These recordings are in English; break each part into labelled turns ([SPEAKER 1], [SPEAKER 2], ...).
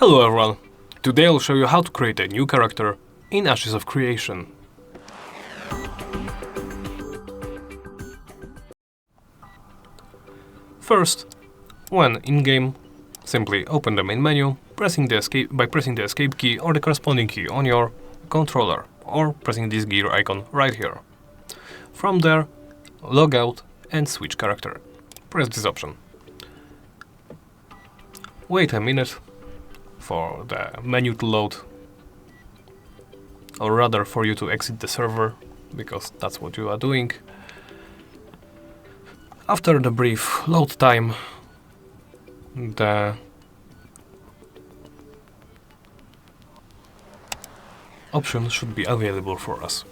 [SPEAKER 1] Hello everyone! Today I'll show you how to create a new character in Ashes of Creation. First, when in-game, simply open the main menu by pressing the escape key or the corresponding key on your controller, or pressing this gear icon right here. From there, log out and switch character. Press this option. Wait a minute for the menu to load, or rather for you to exit the server, because that's what you are doing. After the brief load time, the option should be available for us.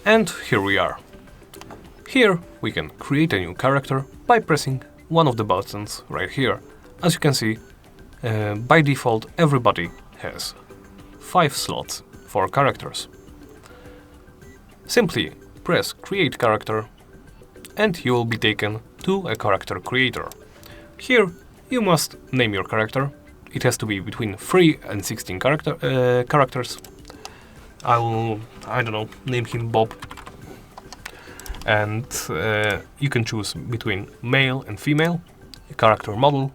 [SPEAKER 1] And here we are. Here we can create a new character by pressing one of the buttons right here. As you can see, by default everybody has 5 slots for characters. Simply press create character and you will be taken to a character creator. Here you must name your character. It has to be between 3 and 16 characters. I don't know, name him Bob. And you can choose between male and female, a character model,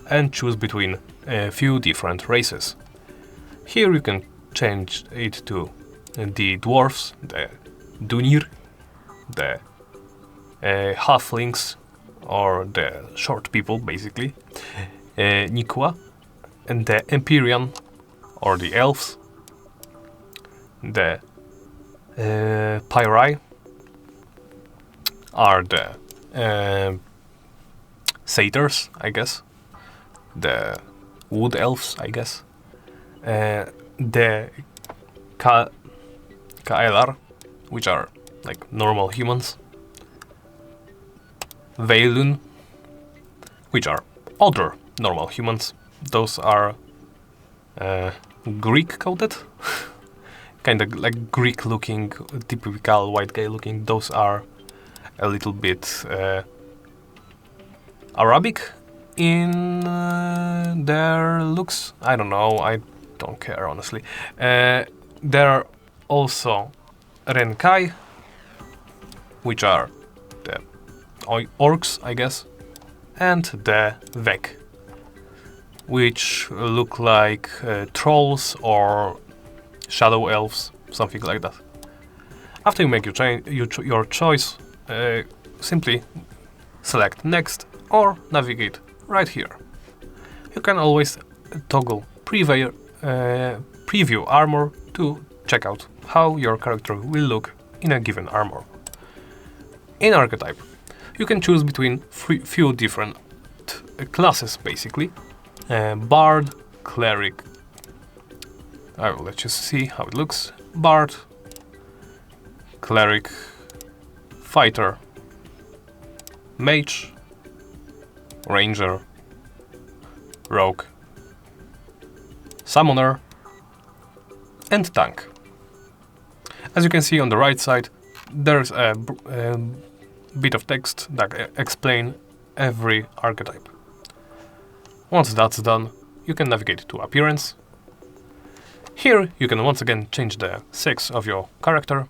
[SPEAKER 1] and choose between a few different races. Here you can change it to the dwarfs, the Dunir, the halflings, or the short people basically, Nikwa, and the Empyrean, or the elves, the Pyrai, are the satyrs, I guess, the wood elves, I guess, the Kaelar, which are like normal humans, Veilun, which are other normal humans. Those are Greek coded, kind of like Greek looking, typical white guy looking. Those are a little bit Arabic in their looks. I don't know, I don't care honestly. There are also Renkai, which are the orcs, I guess, and the Vek, which look like trolls or shadow elves, something like that. After you make your choice, simply select next or navigate right here. You can always toggle preview armor to check out how your character will look in a given armor. In archetype, you can choose between few different classes basically. Bard, Cleric, I will let you see how it looks. Bard, Cleric, Fighter, Mage, Ranger, Rogue, Summoner, and Tank. As you can see on the right side, there's a bit of text that explain every archetype. Once that's done, you can navigate to Appearance. Here you can once again change the sex of your character,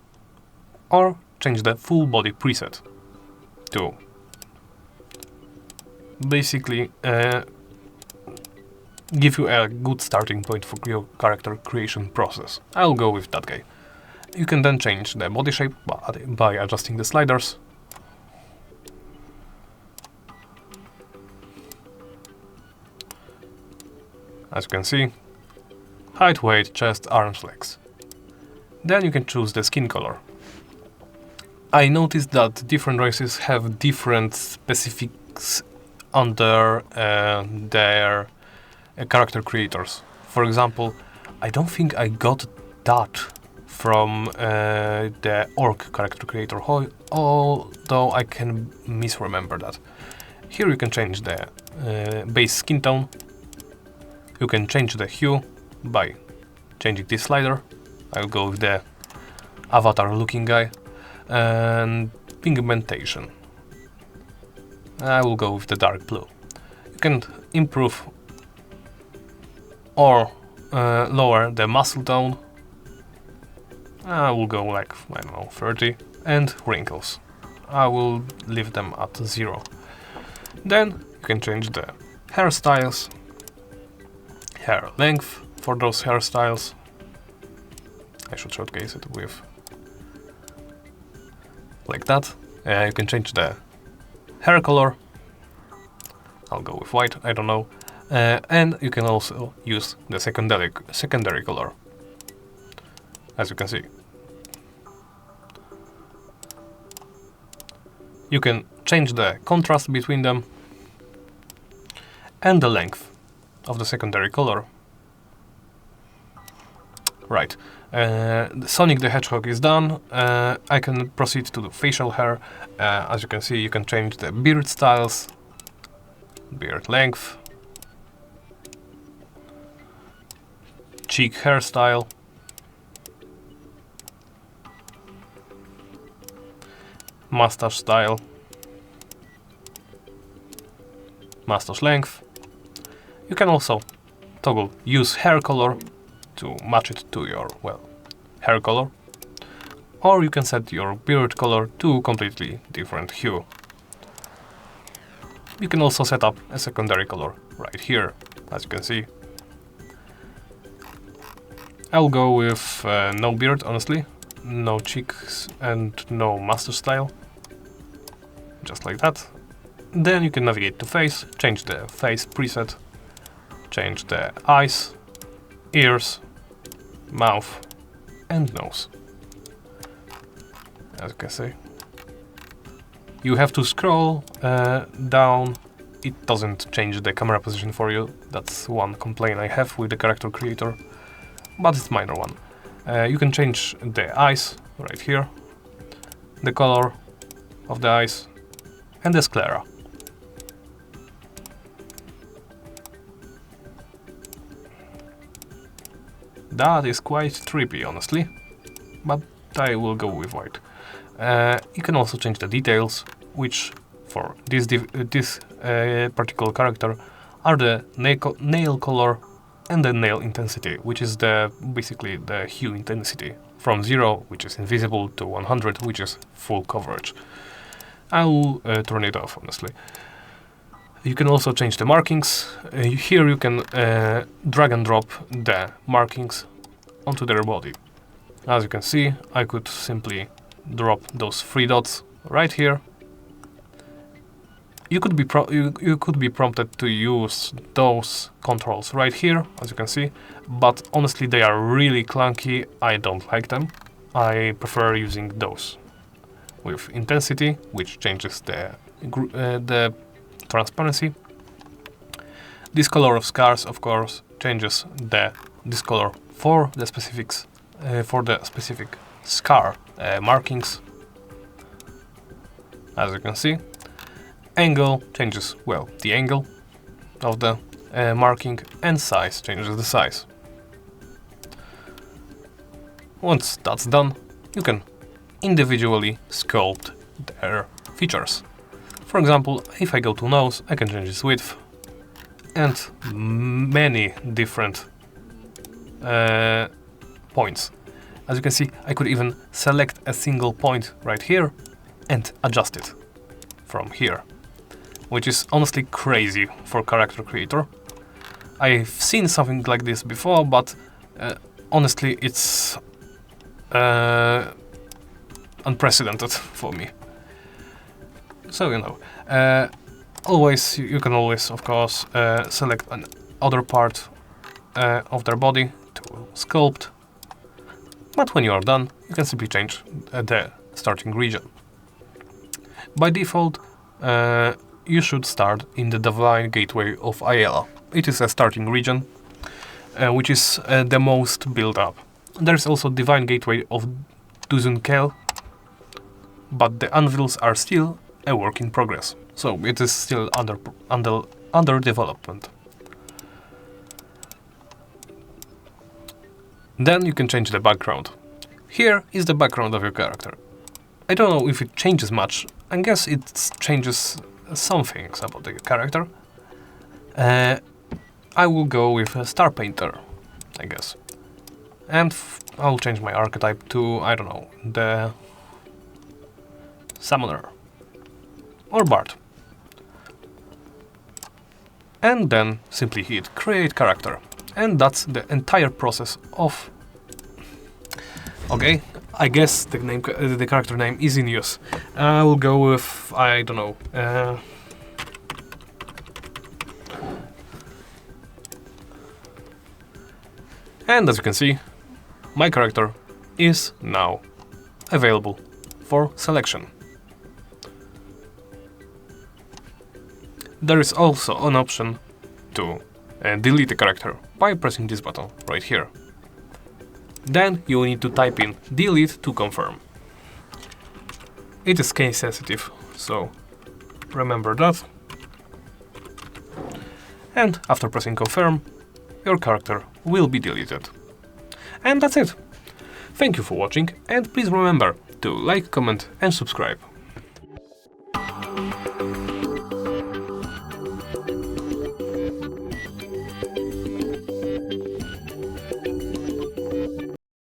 [SPEAKER 1] or change the full body preset to basically give you a good starting point for your character creation process. I'll go with that guy. You can then change the body shape by adjusting the sliders. As you can see, height, weight, chest, arms, legs. Then you can choose the skin color. I noticed that different races have different specifics under their character creators. For example, I don't think I got that from the orc character creator, although I can misremember that. Here you can change the base skin tone. You can change the hue by changing this slider. I'll go with the avatar looking guy. And pigmentation. I will go with the dark blue. You can improve or lower the muscle tone. I will go like, I don't know, 30. And wrinkles. I will leave them at 0. Then you can change the hairstyles, hair length for those hairstyles. I should showcase it with like that. You can change the hair color. I'll go with white, I don't know. And you can also use the secondary color, as you can see. You can change the contrast between them and the length of the secondary color. Right, Sonic the Hedgehog is done. I can proceed to the facial hair. As you can see, you can change the beard styles, beard length, cheek hairstyle, mustache style, mustache length. You can also toggle use hair color to match it to your, well, hair color, or you can set your beard color to completely different hue. You can also set up a secondary color right here, as you can see. I'll go with no beard, honestly, no cheeks and no mustache style, just like that. Then you can navigate to face, change the face preset, change the eyes, ears, mouth and nose, as you can see. You have to scroll down. It doesn't change the camera position for you. That's one complaint I have with the character creator, but it's a minor one. You can change the eyes right here, the color of the eyes and the sclera. That is quite trippy, honestly, but I will go with white. You can also change the details, which for this particular character are the nail color and the nail intensity, which is basically the hue intensity from 0, which is invisible, to 100, which is full coverage. I will turn it off, honestly. You can also change the markings. Here you can drag and drop the markings onto their body. As you can see, I could simply drop those 3 dots right here. You could be prompted to use those controls right here, as you can see, but honestly they are really clunky. I don't like them. I prefer using those with intensity, which changes the transparency. This color of scars, of course, changes this color for the specific scar markings, as you can see. Angle changes, well, the angle of the marking, and size changes the size. Once that's done, you can individually sculpt their features. For example, if I go to nose, I can change its width and many different points. As you can see, I could even select a single point right here and adjust it from here, which is honestly crazy for character creator. I've seen something like this before, but honestly it's unprecedented for me. So, you know, you can always, of course, select another part of their body to sculpt. But when you are done, you can simply change the starting region. By default, you should start in the Divine Gateway of Aiella. It is a starting region, which is the most built up. There is also Divine Gateway of Duzunkel, but the anvils are still a work in progress, so it is still under development. Then you can change the background. Here is the background of your character. I don't know if it changes much. I guess it changes some things about the character. I will go with a Star Painter, I guess. And I'll change my archetype to, I don't know, the Summoner or Bard. And then simply hit Create Character. And that's the entire process of... Okay, I guess the character name is in use. I will go with, I don't know... And as you can see, my character is now available for selection. There is also an option to delete a character by pressing this button right here. Then you need to type in delete to confirm. It is case sensitive, so remember that. And after pressing confirm, your character will be deleted. And that's it. Thank you for watching, and please remember to like, comment and subscribe.